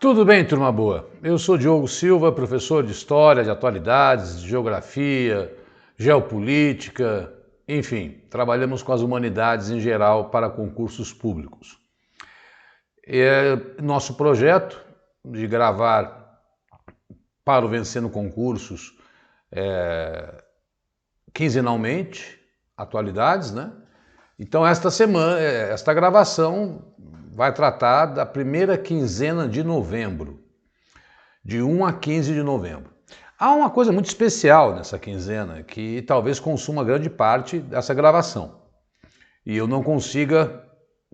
Tudo bem, turma boa? Eu sou Diogo Silva, professor de História, de Atualidades, de Geografia, Geopolítica, enfim, trabalhamos com as humanidades em geral para concursos públicos. Nosso projeto de gravar para o Vencendo Concursos quinzenalmente, atualidades, né? Então esta gravação vai tratar da primeira quinzena de novembro, de 1 a 15 de novembro. Há uma coisa muito especial nessa quinzena que talvez consuma grande parte dessa gravação e eu não consiga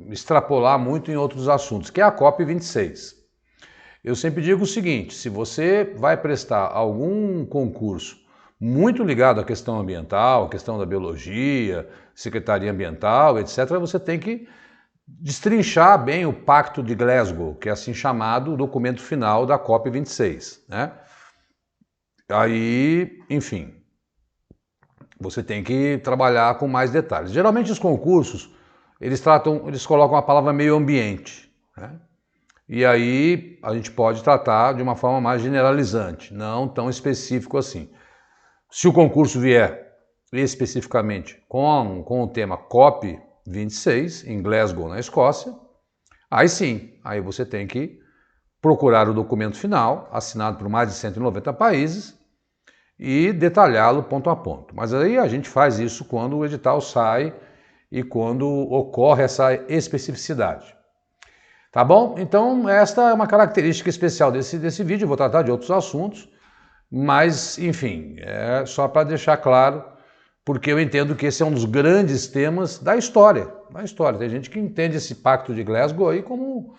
extrapolar muito em outros assuntos, que é a COP26. Eu sempre digo o seguinte: se você vai prestar algum concurso muito ligado à questão ambiental, à questão da biologia, secretaria ambiental, etc., você tem que destrinchar bem o Pacto de Glasgow, que é assim chamado o documento final da COP26, né? Aí, enfim, você tem que trabalhar com mais detalhes. Geralmente os concursos, eles colocam a palavra meio ambiente, né? E aí a gente pode tratar de uma forma mais generalizante, não tão específico assim. Se o concurso vier especificamente com o tema COP26, em Glasgow, na Escócia, aí sim, aí você tem que procurar o documento final, assinado por mais de 190 países, e detalhá-lo ponto a ponto. Mas aí a gente faz isso quando o edital sai e quando ocorre essa especificidade. Tá bom? Então esta é uma característica especial desse vídeo, eu vou tratar de outros assuntos, mas enfim, é só para deixar claro, porque eu entendo que esse é um dos grandes temas da história. Tem gente que entende esse Pacto de Glasgow aí como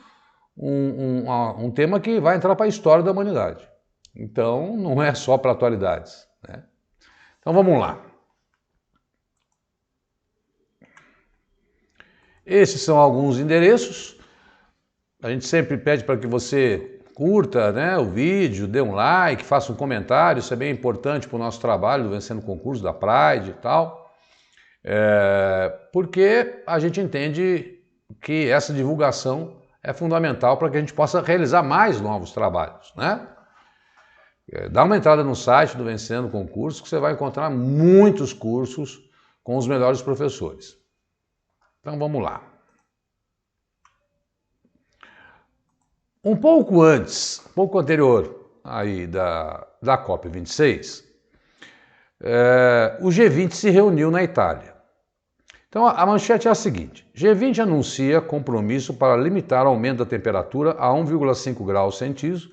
um tema que vai entrar para a história da humanidade. Então não é só para atualidades, né? Então vamos lá. Esses são alguns endereços. A gente sempre pede para que você curta, né, o vídeo, dê um like, faça um comentário, isso é bem importante para o nosso trabalho do Vencendo Concurso da Pride e tal, porque a gente entende que essa divulgação é fundamental para que a gente possa realizar mais novos trabalhos, né? Dá uma entrada no site do Vencendo Concurso que você vai encontrar muitos cursos com os melhores professores. Então vamos lá. Um pouco anterior aí da COP26, o G20 se reuniu na Itália. Então a manchete é a seguinte: G20 anuncia compromisso para limitar o aumento da temperatura a 1,5 graus centígrados,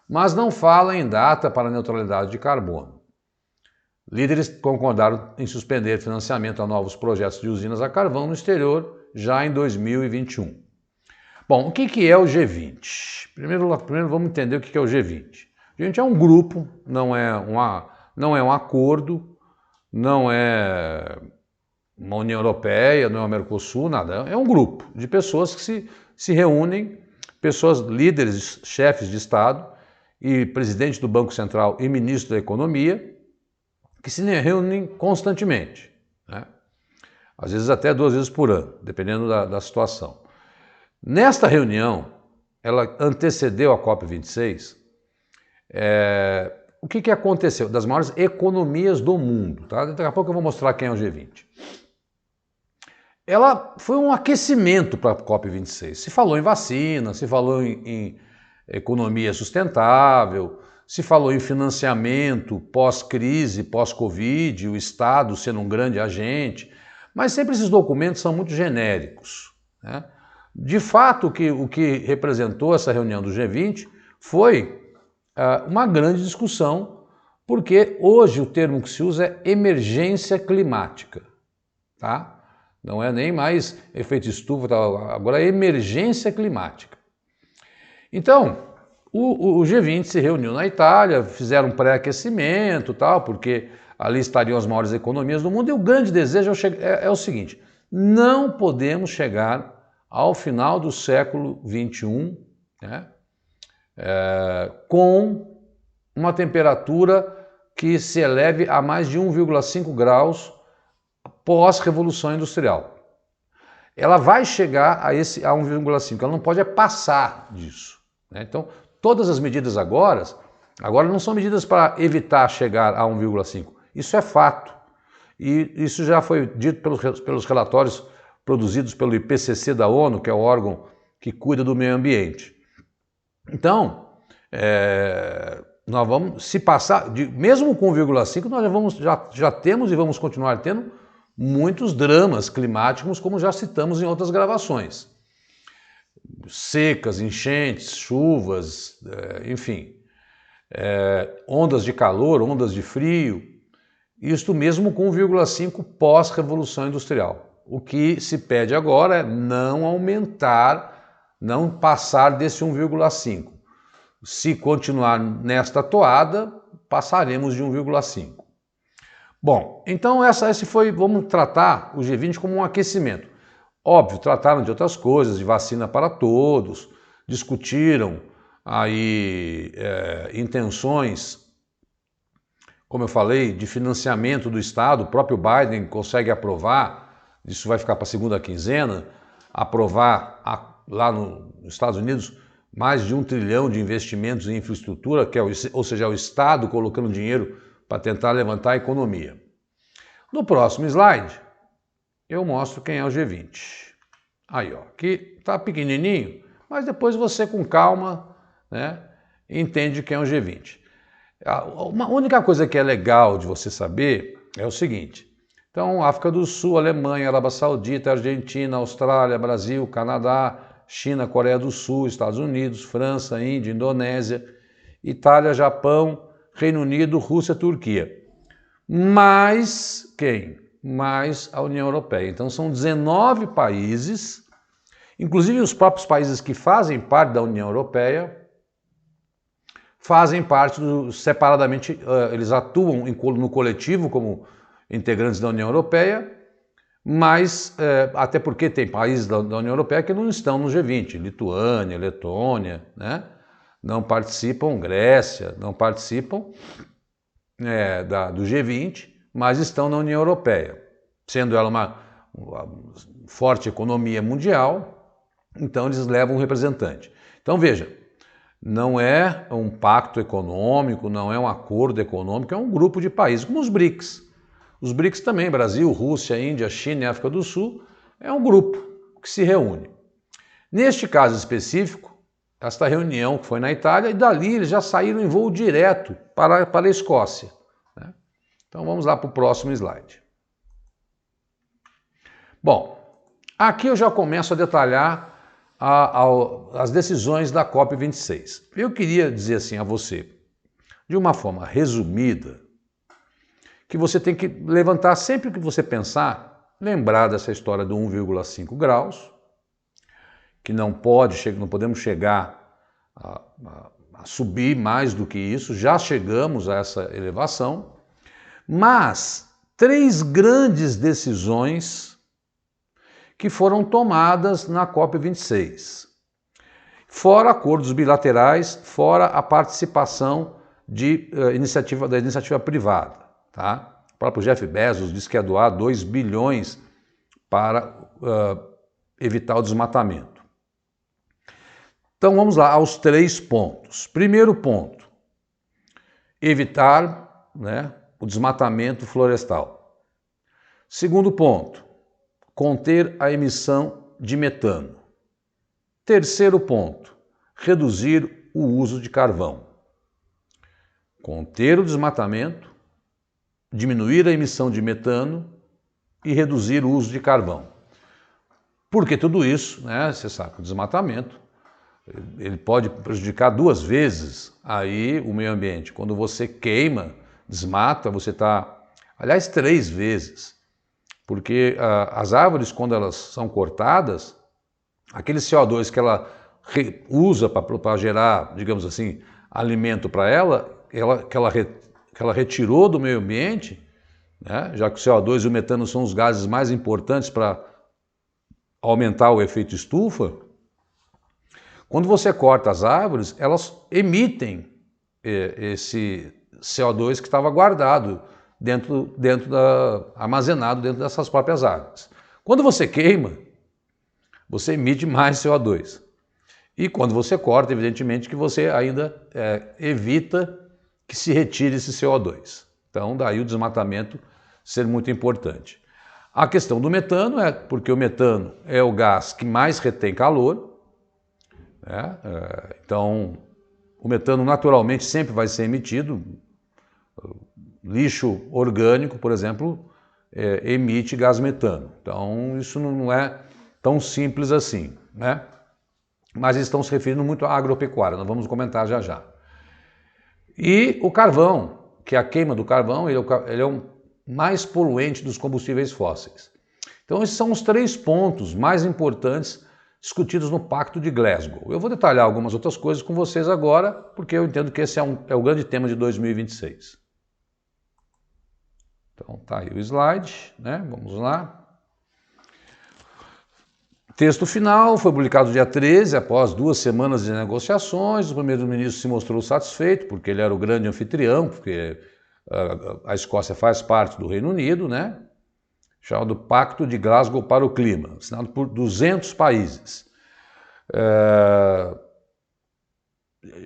mas não fala em data para a neutralidade de carbono. Líderes concordaram em suspender financiamento a novos projetos de usinas a carvão no exterior já em 2021. Bom, o que é o G20? Primeiro vamos entender o que é o G20. O G20 é um grupo, não é um acordo, não é uma União Europeia, não é o Mercosul, nada. É um grupo de pessoas que se reúnem, pessoas líderes, chefes de Estado e presidente do Banco Central e ministro da Economia, que se reúnem constantemente, né? Às vezes até 2 vezes por ano, dependendo da situação. Nesta reunião, ela antecedeu a COP26, o que aconteceu? Das maiores economias do mundo, tá? Daqui a pouco eu vou mostrar quem é o G20. Ela foi um aquecimento para a COP26. Se falou em vacina, se falou em economia sustentável, se falou em financiamento pós-crise, pós-Covid, o Estado sendo um grande agente, mas sempre esses documentos são muito genéricos, né? De fato, o que representou essa reunião do G20 foi uma grande discussão, porque hoje o termo que se usa é emergência climática, tá? Não é nem mais efeito estufa, agora é emergência climática. Então, o G20 se reuniu na Itália, fizeram um pré-aquecimento, tal, porque ali estariam as maiores economias do mundo, e o grande desejo é o seguinte: não podemos chegar ao final do século XXI, né, com uma temperatura que se eleve a mais de 1,5 graus pós-revolução industrial. ela vai chegar a 1,5, ela não pode passar disso, né? Então, todas as medidas agora não são medidas para evitar chegar a 1,5, isso é fato. E isso já foi dito pelos relatórios produzidos pelo IPCC da ONU, que é o órgão que cuida do meio ambiente. Então, nós vamos, se passar, mesmo com 1,5, nós já temos e vamos continuar tendo muitos dramas climáticos, como já citamos em outras gravações. Secas, enchentes, chuvas, enfim, ondas de calor, ondas de frio, isto mesmo com 1,5 pós-revolução industrial. O que se pede agora é não aumentar, não passar desse 1,5. Se continuar nesta toada, passaremos de 1,5. Bom, então vamos tratar o G20 como um aquecimento. Óbvio, trataram de outras coisas, de vacina para todos, discutiram aí intenções, como eu falei, de financiamento do Estado. O próprio Biden consegue aprovar, isso vai ficar para a segunda quinzena, aprovar lá nos Estados Unidos mais de 1 trilhão de investimentos em infraestrutura, ou seja, é o Estado colocando dinheiro para tentar levantar a economia. No próximo slide, eu mostro quem é o G20. Aí, ó, aqui está pequenininho, mas depois você com calma, né, entende quem é o G20. Uma única coisa que é legal de você saber é o seguinte. Então, África do Sul, Alemanha, Arábia Saudita, Argentina, Austrália, Brasil, Canadá, China, Coreia do Sul, Estados Unidos, França, Índia, Indonésia, Itália, Japão, Reino Unido, Rússia, Turquia. Mais quem? Mais a União Europeia. Então são 19 países, inclusive os próprios países que fazem parte da União Europeia, fazem parte separadamente, eles atuam no coletivo como integrantes da União Europeia, mas até porque tem países da União Europeia que não estão no G20, Lituânia, Letônia, né? Não participam, Grécia, não participam do G20, mas estão na União Europeia. Sendo ela uma forte economia mundial, então eles levam um representante. Então veja, não é um pacto econômico, não é um acordo econômico, é um grupo de países, como os BRICS. Os BRICS também, Brasil, Rússia, Índia, China e África do Sul, é um grupo que se reúne. Neste caso específico, esta reunião que foi na Itália, e dali eles já saíram em voo direto para a Escócia, né? Então vamos lá para o próximo slide. Bom, aqui eu já começo a detalhar as decisões da COP26. Eu queria dizer assim a você, de uma forma resumida, que você tem que levantar sempre que você pensar, lembrar dessa história do 1,5 graus, que não podemos chegar a subir mais do que isso, já chegamos a essa elevação, mas 3 grandes decisões que foram tomadas na COP26, fora acordos bilaterais, fora a participação da iniciativa privada. Tá? O próprio Jeff Bezos disse que ia doar 2 bilhões para evitar o desmatamento. Então vamos lá aos 3 pontos. Primeiro ponto, evitar, né, o desmatamento florestal. Segundo ponto, conter a emissão de metano. Terceiro ponto, reduzir o uso de carvão. Conter o desmatamento, diminuir a emissão de metano e reduzir o uso de carvão. Porque tudo isso, né, você sabe, o desmatamento, ele pode prejudicar 2 vezes aí o meio ambiente. Quando você queima, desmata, você está, aliás, 3 vezes. Porque as árvores, quando elas são cortadas, aquele CO2 que ela usa para gerar, digamos assim, alimento para que ela retirou do meio ambiente, né, já que o CO2 e o metano são os gases mais importantes para aumentar o efeito estufa, quando você corta as árvores, elas emitem esse CO2 que estava guardado armazenado dentro dessas próprias árvores. Quando você queima, você emite mais CO2. E quando você corta, evidentemente que você ainda evita que se retire esse CO2. Então, daí o desmatamento ser muito importante. A questão do metano é porque o metano é o gás que mais retém calor, né? Então, o metano naturalmente sempre vai ser emitido. Lixo orgânico, por exemplo, emite gás metano. Então, isso não é tão simples assim, né? Mas eles estão se referindo muito à agropecuária, nós vamos comentar já já. E o carvão, que é a queima do carvão, ele é o mais poluente dos combustíveis fósseis. Então esses são os 3 pontos mais importantes discutidos no Pacto de Glasgow. Eu vou detalhar algumas outras coisas com vocês agora, porque eu entendo que esse é o grande tema de 2026. Então tá aí o slide, né? Vamos lá. Texto final foi publicado dia 13, após 2 semanas de negociações. O primeiro-ministro se mostrou satisfeito, porque ele era o grande anfitrião, porque a Escócia faz parte do Reino Unido, né? Chamado Pacto de Glasgow para o Clima, assinado por 200 países.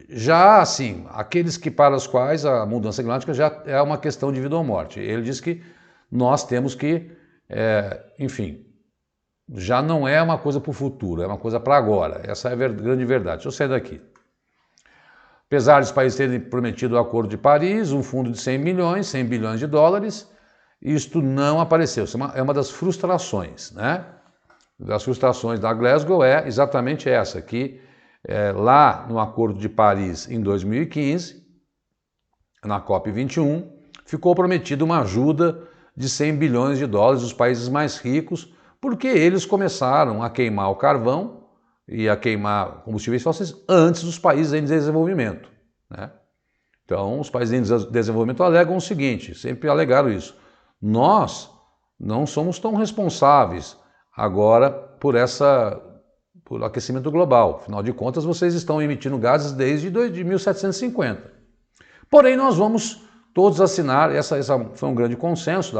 Já assim, aqueles para os quais a mudança climática já é uma questão de vida ou morte. Ele diz que nós temos que, enfim, já não é uma coisa para o futuro, é uma coisa para agora. Essa é a grande verdade. Deixa eu sair daqui. Apesar dos países terem prometido o Acordo de Paris, um fundo de 100 bilhões de dólares, isto não apareceu. Isso é uma das frustrações, né? Das frustrações da Glasgow é exatamente essa, que lá no Acordo de Paris em 2015, na COP21, ficou prometida uma ajuda de 100 bilhões de dólares dos países mais ricos, porque eles começaram a queimar o carvão e a queimar combustíveis fósseis antes dos países em desenvolvimento, né? Então, os países em desenvolvimento alegam o seguinte, sempre alegaram isso: nós não somos tão responsáveis agora por aquecimento global. Afinal de contas, vocês estão emitindo gases desde 1750. Porém, nós vamos todos assinar, essa foi um grande consenso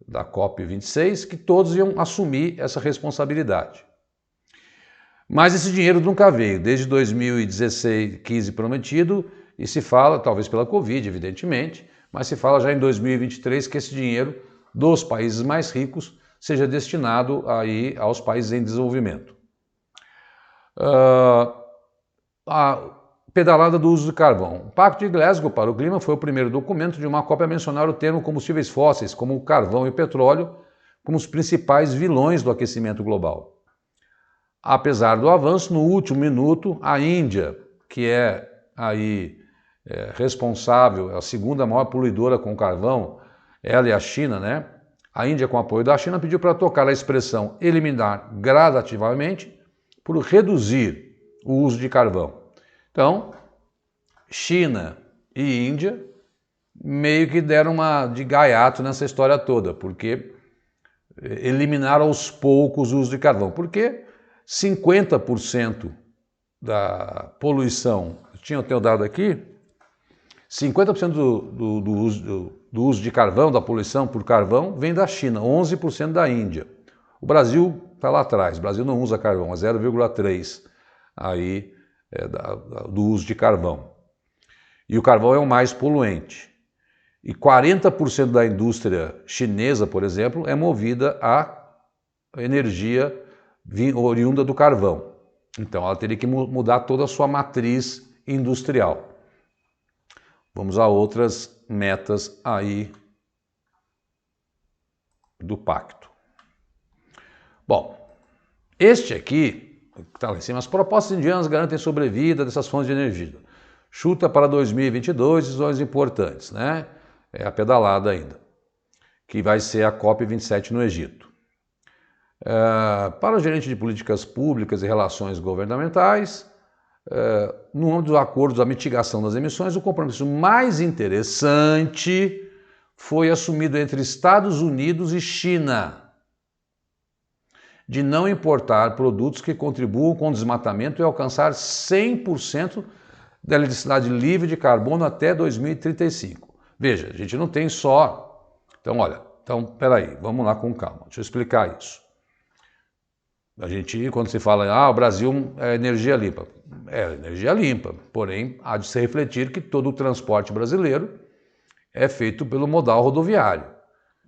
da COP26, que todos iam assumir essa responsabilidade. Mas esse dinheiro nunca veio, desde 2016, 15 prometido, e se fala, talvez pela Covid, evidentemente, mas se fala já em 2023 que esse dinheiro dos países mais ricos seja destinado aí aos países em desenvolvimento. A pedalada do uso de carvão. O Pacto de Glasgow para o Clima foi o primeiro documento de uma COP a mencionar o termo combustíveis fósseis, como o carvão e o petróleo, como os principais vilões do aquecimento global. Apesar do avanço, no último minuto, a Índia, que é responsável, é a segunda maior poluidora com carvão, ela e a China, né? A Índia, com apoio da China, pediu para trocar a expressão eliminar gradativamente por reduzir o uso de carvão. Então, China e Índia meio que deram uma de gaiato nessa história toda, porque eliminaram aos poucos o uso de carvão. Porque 50% da poluição, eu tenho dado aqui, 50% do uso de carvão, da poluição por carvão, vem da China, 11% da Índia. O Brasil está lá atrás, o Brasil não usa carvão, é 0,3% aí do uso de carvão. E o carvão é o mais poluente. E 40% da indústria chinesa, por exemplo, é movida a energia oriunda do carvão. Então ela teria que mudar toda a sua matriz industrial. Vamos a outras metas aí do pacto. Bom, este aqui, que está lá em cima, as propostas indianas garantem sobrevida dessas fontes de energia. Chuta para 2022, decisões importantes, né? É a pedalada ainda, que vai ser a COP27 no Egito. Para o gerente de políticas públicas e relações governamentais, no âmbito dos acordos da mitigação das emissões, o compromisso mais interessante foi assumido entre Estados Unidos e China, de não importar produtos que contribuam com o desmatamento e alcançar 100% da eletricidade livre de carbono até 2035. Veja, a gente não tem só... Então, olha, peraí, vamos lá com calma, deixa eu explicar isso. Quando se fala, o Brasil é energia limpa. É energia limpa, porém há de se refletir que todo o transporte brasileiro é feito pelo modal rodoviário.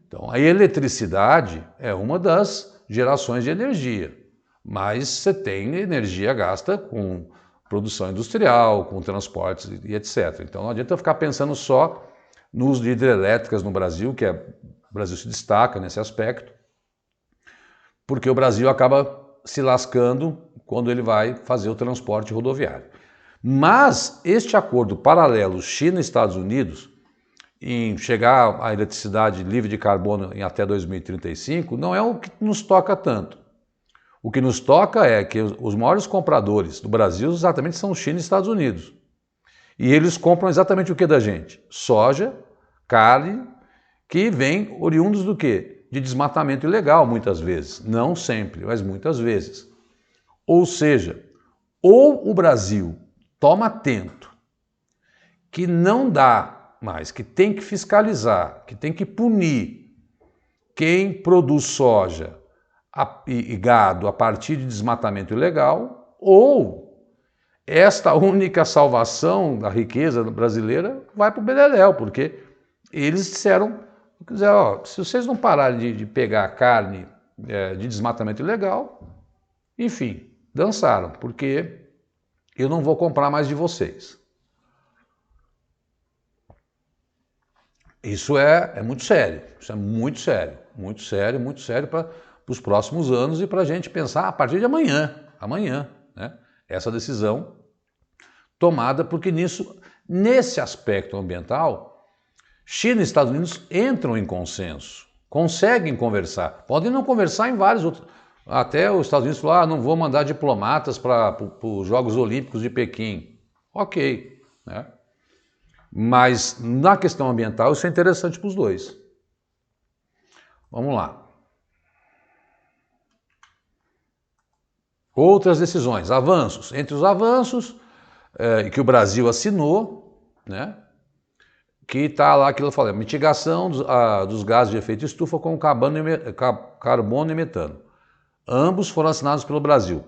Então, a eletricidade é uma das gerações de energia, mas você tem energia gasta com produção industrial, com transportes e etc. Então, não adianta ficar pensando só no uso de hidrelétricas no Brasil, o Brasil se destaca nesse aspecto, porque o Brasil acaba se lascando quando ele vai fazer o transporte rodoviário. Mas este acordo paralelo China-Estados Unidos, em chegar à eletricidade livre de carbono em até 2035, não é o que nos toca tanto. O que nos toca é que os maiores compradores do Brasil exatamente são China e Estados Unidos. E eles compram exatamente o que da gente? Soja, carne, que vem oriundos do quê? De desmatamento ilegal, muitas vezes. Não sempre, mas muitas vezes. Ou seja, ou o Brasil toma atento que não dá mais, que tem que fiscalizar, que tem que punir quem produz soja e gado a partir de desmatamento ilegal, ou esta única salvação da riqueza brasileira vai para o beleléu, porque eles disseram, se vocês não pararem de pegar carne de desmatamento ilegal, enfim, dançaram, porque eu não vou comprar mais de vocês. Isso é muito sério, isso é muito sério, muito sério, muito sério para os próximos anos e para a gente pensar a partir de amanhã, né? Essa decisão tomada, porque nesse aspecto ambiental, China e Estados Unidos entram em consenso, conseguem conversar, podem não conversar em vários outros. Até os Estados Unidos falaram, não vou mandar diplomatas para os Jogos Olímpicos de Pequim. Ok, né? Mas na questão ambiental isso é interessante para os dois. Vamos lá. Outras decisões, avanços. Entre os avanços que o Brasil assinou, né? Que está lá aquilo que eu falei, mitigação dos gases de efeito estufa com carbono e metano. Ambos foram assinados pelo Brasil.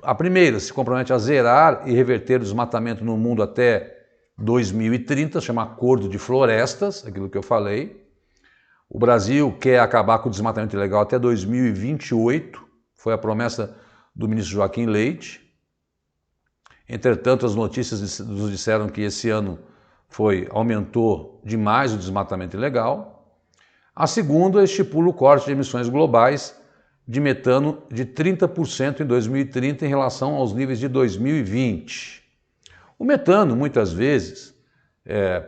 A primeira se compromete a zerar e reverter o desmatamento no mundo até 2030, chama Acordo de Florestas, aquilo que eu falei. O Brasil quer acabar com o desmatamento ilegal até 2028, foi a promessa do ministro Joaquim Leite. Entretanto, as notícias nos disseram que esse ano aumentou demais o desmatamento ilegal. A segunda estipula o corte de emissões globais de metano de 30% em 2030 em relação aos níveis de 2020. O metano, muitas vezes,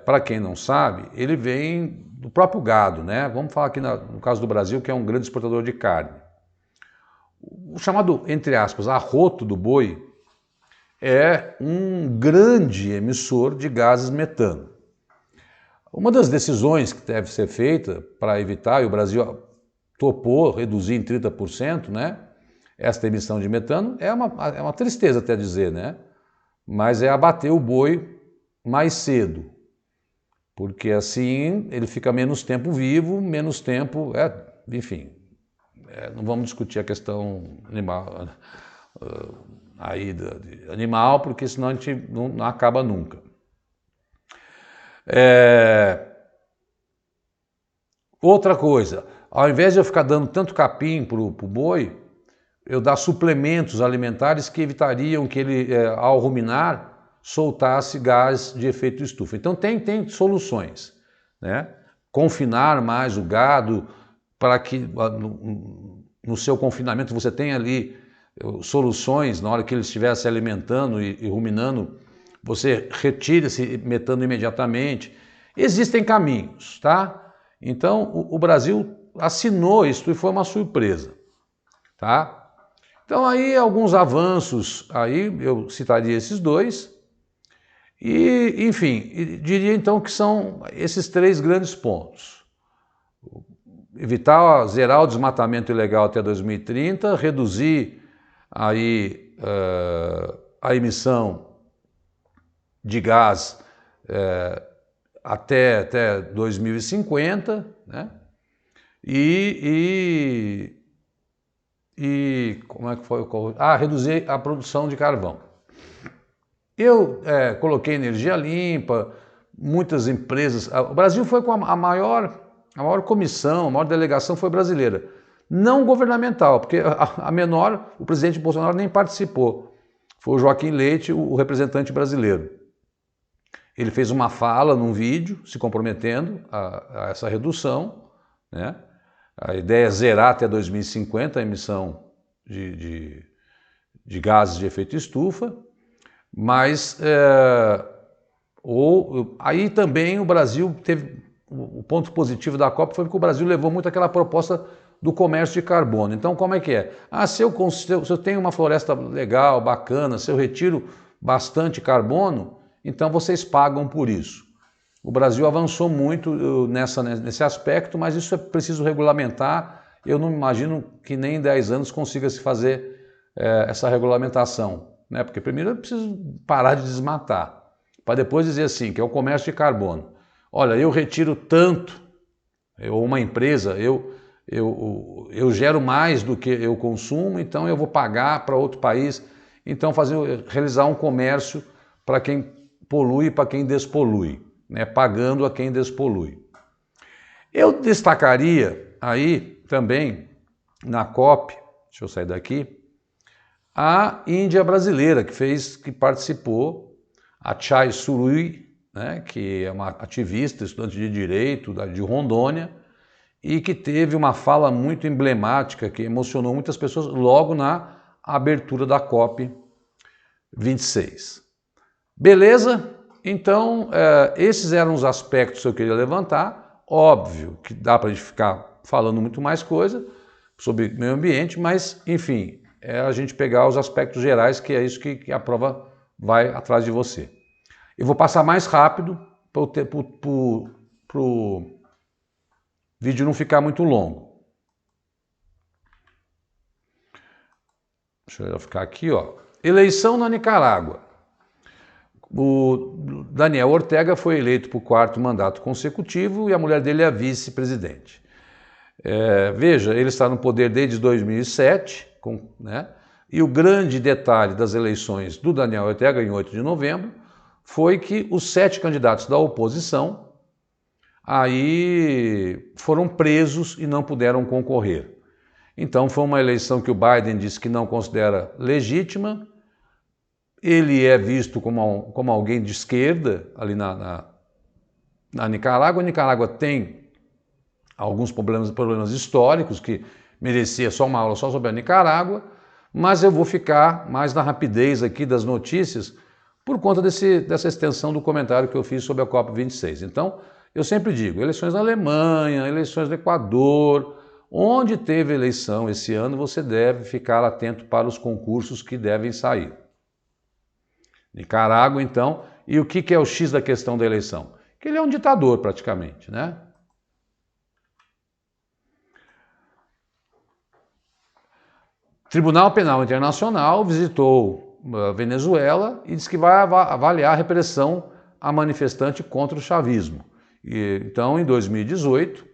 para quem não sabe, ele vem do próprio gado, né? Vamos falar aqui no caso do Brasil, que é um grande exportador de carne. O chamado, entre aspas, arroto do boi é um grande emissor de gases metano. Uma das decisões que deve ser feita para evitar, e o Brasil topou reduzir em 30%, né, esta emissão de metano, é uma tristeza até dizer, né? Mas é abater o boi mais cedo, porque assim ele fica menos tempo vivo, menos tempo, enfim, não vamos discutir a questão animal, animal, porque senão a gente não acaba nunca. Outra coisa, ao invés de eu ficar dando tanto capim para o boi, eu dar suplementos alimentares que evitariam que ele, ao ruminar, soltasse gás de efeito estufa. Então tem soluções, né? Confinar mais o gado para que no seu confinamento você tenha ali soluções, na hora que ele estiver se alimentando e ruminando, você retire esse metano imediatamente. Existem caminhos, tá? Então o Brasil assinou isso e foi uma surpresa, tá? Então aí alguns avanços, aí eu citaria esses dois, e enfim, diria então que são esses três grandes pontos. Zerar o desmatamento ilegal até 2030, reduzir aí, a emissão de gás até 2050, né? E e como é que foi? Reduzir a produção de carvão. Eu coloquei energia limpa, muitas empresas. O Brasil foi com a maior comissão, a maior delegação foi brasileira. Não governamental, porque a menor, o presidente Bolsonaro nem participou. Foi o Joaquim Leite, o representante brasileiro. Ele fez uma fala num vídeo, se comprometendo a essa redução, né? A ideia é zerar até 2050 a emissão de gases de efeito estufa, mas aí também o Brasil teve, o ponto positivo da COP foi que o Brasil levou muito aquela proposta do comércio de carbono. Então como é que é? Se eu tenho uma floresta legal, bacana, se eu retiro bastante carbono, então vocês pagam por isso. O Brasil avançou muito nesse aspecto, mas isso é preciso regulamentar. Eu não imagino que nem em 10 anos consiga se fazer essa regulamentação, né? Porque primeiro eu preciso parar de desmatar, para depois dizer assim, que é o comércio de carbono. Olha, eu retiro tanto, ou uma empresa, eu gero mais do que eu consumo, então eu vou pagar para outro país. Então realizar um comércio para quem polui e para quem despolui, né? Pagando a quem despolui. Eu destacaria aí também na COP, deixa eu sair daqui, a Índia brasileira que participou, a Chai Surui, né? Que é uma ativista, estudante de direito de Rondônia, e que teve uma fala muito emblemática que emocionou muitas pessoas logo na abertura da COP 26. Beleza? Então, esses eram os aspectos que eu queria levantar. Óbvio que dá para a gente ficar falando muito mais coisa sobre meio ambiente, mas, enfim, é a gente pegar os aspectos gerais, que é isso que a prova vai atrás de você. Eu vou passar mais rápido para o vídeo não ficar muito longo. Deixa eu ficar aqui, ó. Eleição na Nicarágua. O Daniel Ortega foi eleito para o 4º mandato consecutivo e a mulher dele é a vice-presidente. Veja, ele está no poder desde 2007, né? E o grande detalhe das eleições do Daniel Ortega, em 8 de novembro, foi que os 7 candidatos da oposição aí foram presos e não puderam concorrer. Então foi uma eleição que o Biden disse que não considera legítima. Ele é visto como alguém de esquerda ali na Nicarágua. A Nicarágua tem alguns problemas históricos que merecia só uma aula só sobre a Nicarágua, mas eu vou ficar mais na rapidez aqui das notícias por conta dessa extensão do comentário que eu fiz sobre a COP26. Então, eu sempre digo, eleições na Alemanha, eleições no Equador, onde teve eleição esse ano, você deve ficar atento para os concursos que devem sair. Nicarágua, então, e o que é o X da questão da eleição? Que ele é um ditador, praticamente, né? Tribunal Penal Internacional visitou a Venezuela e disse que vai avaliar a repressão a manifestante contra o chavismo. Então, em 2018,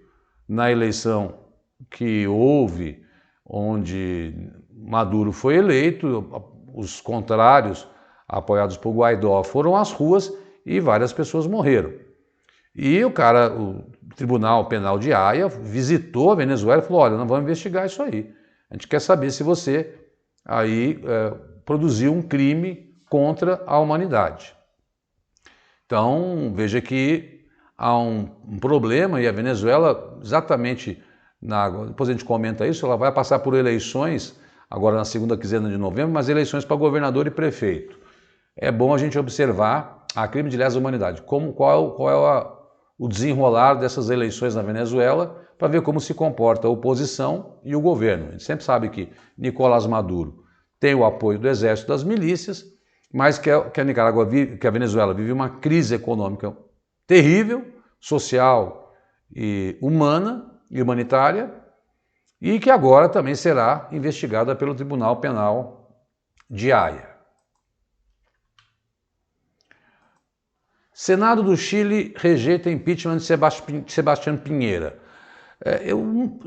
na eleição que houve, onde Maduro foi eleito, os contrários, apoiados por Guaidó, foram às ruas e várias pessoas morreram. E o Tribunal Penal de Haia visitou a Venezuela e falou, olha, nós vamos investigar isso aí. A gente quer saber se você aí produziu um crime contra a humanidade. Então, veja que há um problema e a Venezuela, exatamente, depois a gente comenta isso, ela vai passar por eleições, agora na segunda quinzena de novembro, mas eleições para governador e prefeito. É bom a gente observar a crime de lesa humanidade, qual é o desenrolar dessas eleições na Venezuela, para ver como se comporta a oposição e o governo. A gente sempre sabe que Nicolás Maduro tem o apoio do exército das milícias, mas que a Venezuela vive uma crise econômica terrível, social e humana e humanitária, e que agora também será investigada pelo Tribunal Penal de Haia. Senado do Chile rejeita impeachment de Sebastián Piñera.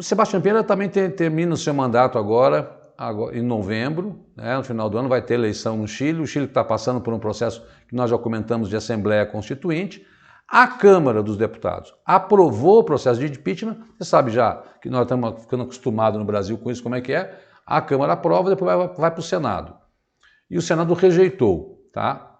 Sebastián Piñera também termina o seu mandato agora, agora, em novembro, né, no final do ano, vai ter eleição no Chile. O Chile está passando por um processo que nós já comentamos de Assembleia Constituinte. A Câmara dos Deputados aprovou o processo de impeachment. Você sabe já que nós estamos ficando acostumados no Brasil com isso, como é que é? A Câmara aprova, depois vai para o Senado. E o Senado rejeitou, tá?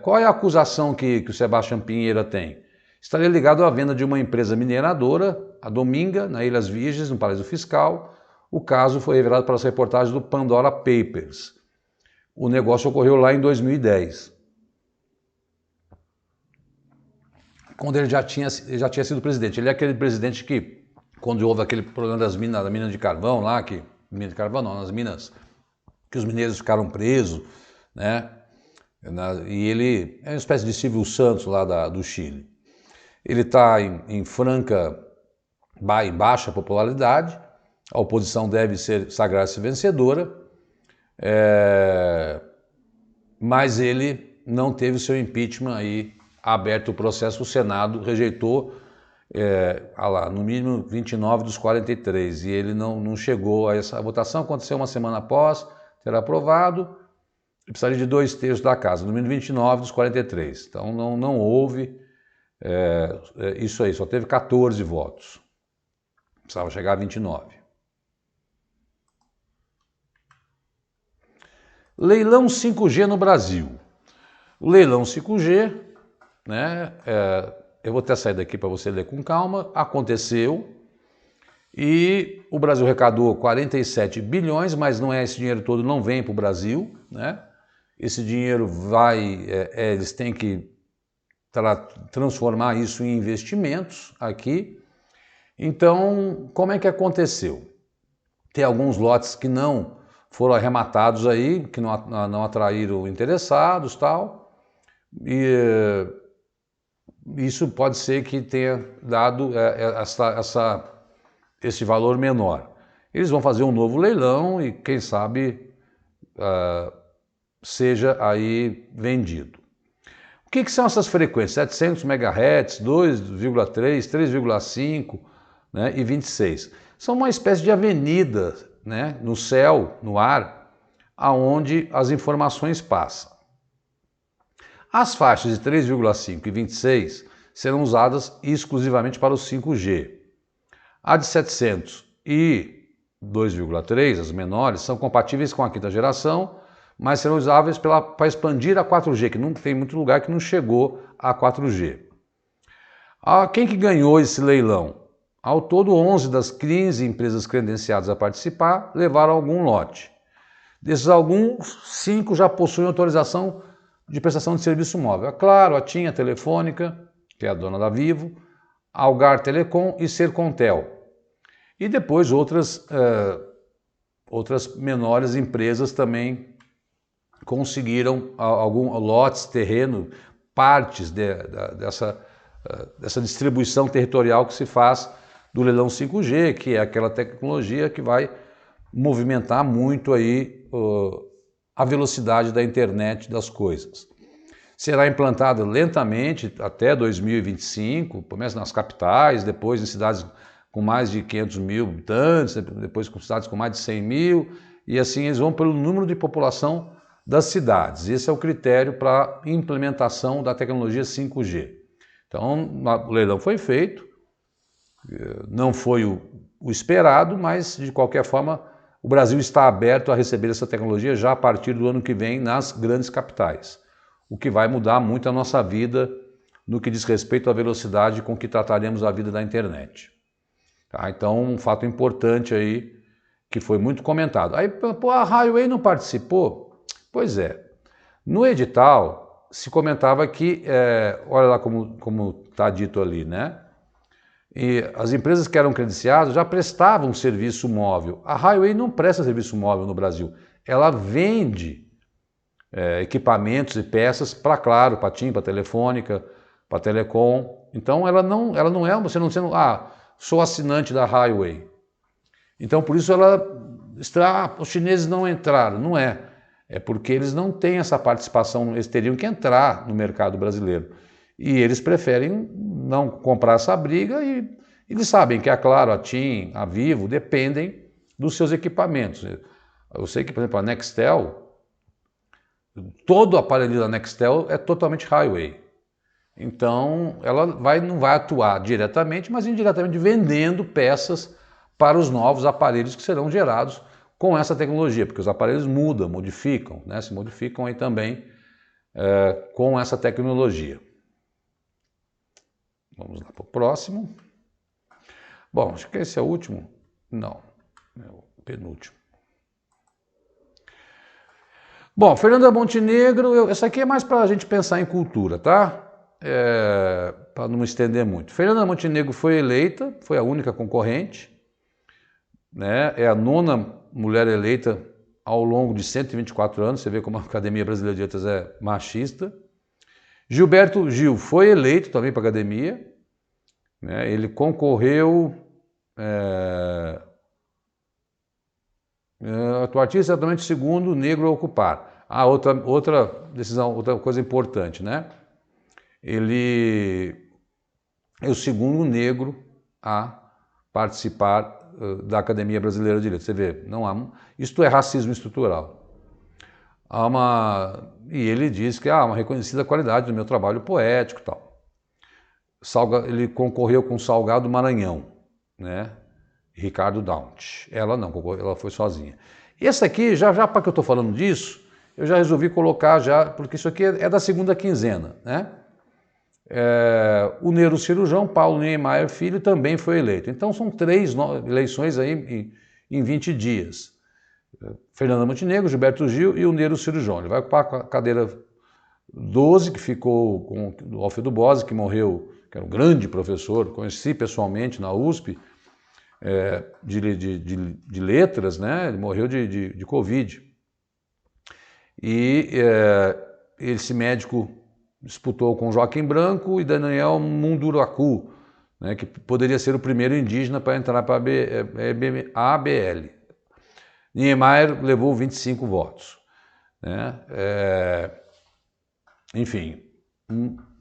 Qual é a acusação que o Sebastião Pinheira tem? Estaria ligado à venda de uma empresa mineradora, a Dominga, na Ilhas Virgens, no Paraíso Fiscal. O caso foi revelado pelas reportagens do Pandora Papers. O negócio ocorreu lá em 2010, quando ele já tinha sido presidente. Ele é aquele presidente que, quando houve aquele problema das minas, da mina de carvão lá, mina de carvão não, nas minas, que os mineiros ficaram presos, né? E ele é uma espécie de Silvio Santos lá do Chile. Ele está em baixa popularidade, a oposição deve sagrar-se vencedora, mas ele não teve o seu impeachment aí aberto o processo, o Senado rejeitou no mínimo 29 dos 43, e ele não chegou a essa votação. Aconteceu uma semana após ter aprovado, e precisaria de 2/3 da casa, no mínimo 29 dos 43, então não houve isso aí, só teve 14 votos, precisava chegar a 29. Leilão 5G no Brasil. O leilão 5G, né, eu vou até sair daqui para você ler com calma, aconteceu e o Brasil arrecadou 47 bilhões, mas não é esse dinheiro todo, não vem para o Brasil, né? Esse dinheiro eles têm que transformar isso em investimentos aqui. Então, como é que aconteceu? Tem alguns lotes que não foram arrematados aí, que não atraíram interessados, tal, e isso pode ser que tenha dado esse valor menor. Eles vão fazer um novo leilão e quem sabe seja aí vendido. O que são essas frequências? 700 MHz, 2,3, 3,5, né, e 26. São uma espécie de avenida, né, no céu, no ar, aonde as informações passam. As faixas de 3,5 e 26 serão usadas exclusivamente para o 5G. A de 700 e 2,3, as menores, são compatíveis com a quinta geração, mas serão usáveis para expandir a 4G, que não tem muito lugar que não chegou a 4G. Quem que ganhou esse leilão? Ao todo, 11 das 15 empresas credenciadas a participar levaram algum lote. Desses alguns, 5 já possuem autorização de prestação de serviço móvel. É claro, a TIM, a Telefônica, que é a dona da Vivo, a Algar Telecom e Sercontel. E depois outras menores empresas também conseguiram alguns lotes, terreno, partes dessa distribuição territorial que se faz do leilão 5G, que é aquela tecnologia que vai movimentar muito aí a velocidade da internet das coisas. Será implantada lentamente até 2025, começa nas capitais, depois em cidades com mais de 500 mil habitantes, depois com cidades com mais de 100 mil, e assim eles vão pelo número de população das cidades. Esse é o critério para implementação da tecnologia 5G. Então, o leilão foi feito, não foi o esperado, mas de qualquer forma o Brasil está aberto a receber essa tecnologia já a partir do ano que vem nas grandes capitais, o que vai mudar muito a nossa vida no que diz respeito à velocidade com que trataremos a vida da internet. Tá? Então, um fato importante aí que foi muito comentado. Aí, pô, a Highway não participou? Pois é, no edital se comentava que, olha lá como está dito ali, né? E as empresas que eram credenciadas já prestavam serviço móvel. A Highway não presta serviço móvel no Brasil. Ela vende equipamentos e peças para Claro, para TIM, para Telefônica, para Telecom. Então ela não é, você não sendo, sou assinante da Highway. Então por isso os chineses não entraram. Não é. É porque eles não têm essa participação, eles teriam que entrar no mercado brasileiro. E eles preferem não comprar essa briga e eles sabem que a Claro, a TIM, a Vivo dependem dos seus equipamentos. Eu sei que, por exemplo, a Nextel, todo o aparelho da Nextel é totalmente highway. Então, ela não vai atuar diretamente, mas indiretamente vendendo peças para os novos aparelhos que serão gerados com essa tecnologia, porque os aparelhos mudam, modificam, né? Se modificam aí também com essa tecnologia. Vamos lá para o próximo. Bom, acho que esse é o último. Não, é o penúltimo. Bom, Fernanda Montenegro, essa aqui é mais para a gente pensar em cultura, tá? Para não me estender muito. Fernanda Montenegro foi eleita, foi a única concorrente, né? É a 9ª mulher eleita ao longo de 124 anos, você vê como a Academia Brasileira de Letras é machista. Gilberto Gil foi eleito também para a Academia, né? Ele concorreu... o artista é atualmente o segundo negro a ocupar. Outra decisão, outra coisa importante, né? Ele é o segundo negro a participar da Academia Brasileira de Letras. Você vê, não há, isto é racismo estrutural. E ele diz que há uma reconhecida qualidade do meu trabalho poético e tal. Ele concorreu com Salgado Maranhão, né? Ricardo Daunt. Ela não, ela foi sozinha. E essa aqui, já para que eu estou falando disso, eu já resolvi colocar porque isso aqui é da segunda quinzena, né? O neurocirurgião Paulo Niemeyer Filho também foi eleito. Então são 3 eleições aí em 20 dias. Fernanda Montenegro, Gilberto Gil e o neurocirurgião. Ele vai ocupar a cadeira 12, que ficou com o Alfredo Bose, que morreu, que era um grande professor, conheci pessoalmente na USP, de letras, né? Ele morreu de Covid. E esse médico disputou com Joaquim Branco e Daniel Munduracu, né, que poderia ser o primeiro indígena para entrar para a ABL. Niemeyer levou 25 votos. Né? Enfim,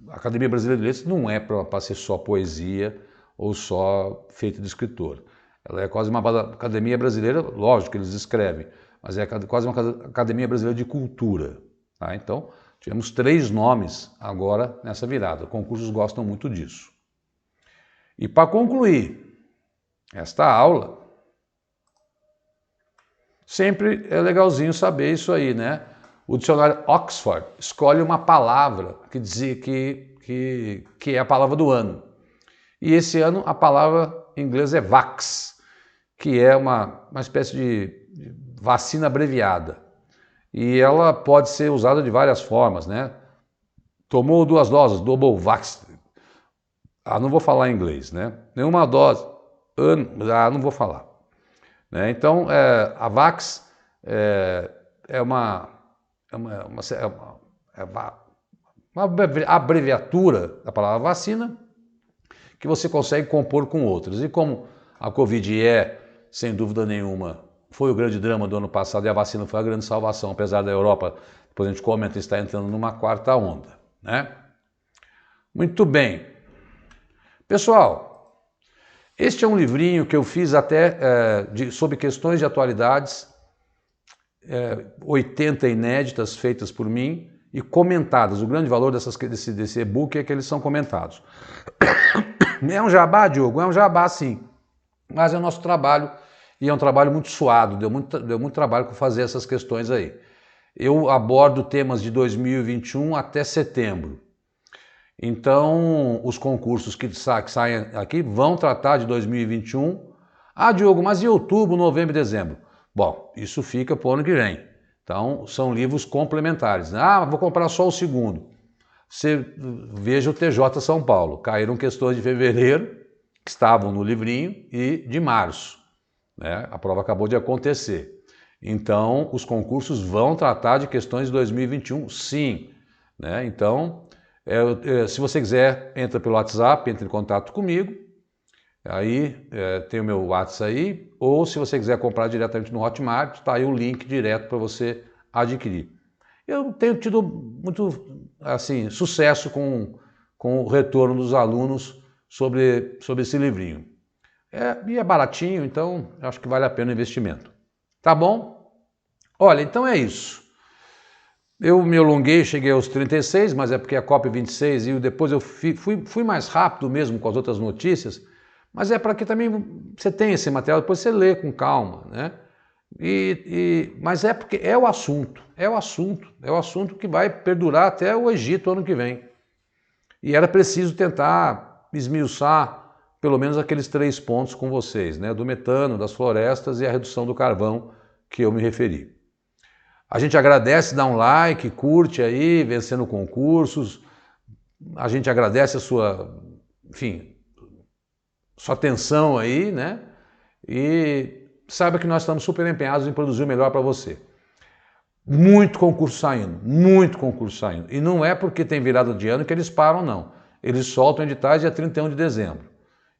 a Academia Brasileira de Letras não é para ser só poesia ou só feito de escritor. Ela é quase uma academia brasileira, lógico que eles escrevem, mas é quase uma academia brasileira de cultura. Tá? Então, tivemos 3 nomes agora nessa virada. Concursos gostam muito disso. E para concluir esta aula, sempre é legalzinho saber isso aí, né? O dicionário Oxford escolhe uma palavra que é a palavra do ano. E esse ano a palavra em inglês é vax, que é uma espécie de vacina abreviada. E ela pode ser usada de várias formas, né? Tomou 2 doses, double vax. Não vou falar em inglês, né? Nenhuma dose, não vou falar. Né? Então, a vax é uma abreviatura da palavra vacina que você consegue compor com outras. E como a Covid sem dúvida nenhuma, foi o grande drama do ano passado e a vacina foi a grande salvação, apesar da Europa, depois a gente comenta, está entrando numa 4ª onda. Né? Muito bem. Pessoal, este é um livrinho que eu fiz até sobre questões de atualidades, 80 inéditas feitas por mim e comentadas. O grande valor desse e-book é que eles são comentados. É um jabá, Diogo? É um jabá, sim. Mas é o nosso trabalho e é um trabalho muito suado, deu muito trabalho para fazer essas questões aí. Eu abordo temas de 2021 até setembro. Então, os concursos que saem aqui vão tratar de 2021. Diogo, mas e outubro, novembro e dezembro? Bom, isso fica para o ano que vem. Então, são livros complementares. Vou comprar só o segundo. Você veja o TJ São Paulo. Caíram questões de fevereiro, que estavam no livrinho, e de março. Né? A prova acabou de acontecer. Então, os concursos vão tratar de questões de 2021, sim. Né? Então, se você quiser, entra pelo WhatsApp, entre em contato comigo. Aí tem o meu WhatsApp aí. Ou se você quiser comprar diretamente no Hotmart, está aí o link direto para você adquirir. Eu tenho tido muito sucesso com o retorno dos alunos sobre esse livrinho. E é baratinho, então acho que vale a pena o investimento. Tá bom? Olha, então é isso. Eu me alonguei, cheguei aos 36, mas é porque a COP26 e depois eu fui mais rápido mesmo com as outras notícias, mas é para que também você tenha esse material, depois você lê com calma, né? Mas é porque é o assunto que vai perdurar até o Egito ano que vem. E era preciso tentar esmiuçar pelo menos aqueles 3 pontos com vocês, né? Do metano, das florestas e a redução do carvão que eu me referi. A gente agradece, dá um like, curte aí, vencendo concursos. A gente agradece a sua, enfim, sua atenção aí, né? E saiba que nós estamos super empenhados em produzir o melhor para você. Muito concurso saindo, muito concurso saindo. E não é porque tem virada de ano que eles param, não. Eles soltam editais dia 31 de dezembro.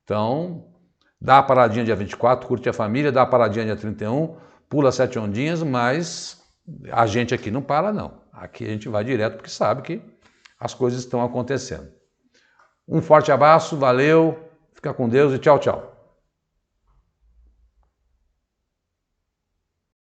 Então, dá a paradinha dia 24, curte a família, dá a paradinha dia 31, pula 7 ondinhas, mas a gente aqui não para, não. Aqui a gente vai direto porque sabe que as coisas estão acontecendo. Um forte abraço, valeu, fica com Deus e tchau, tchau.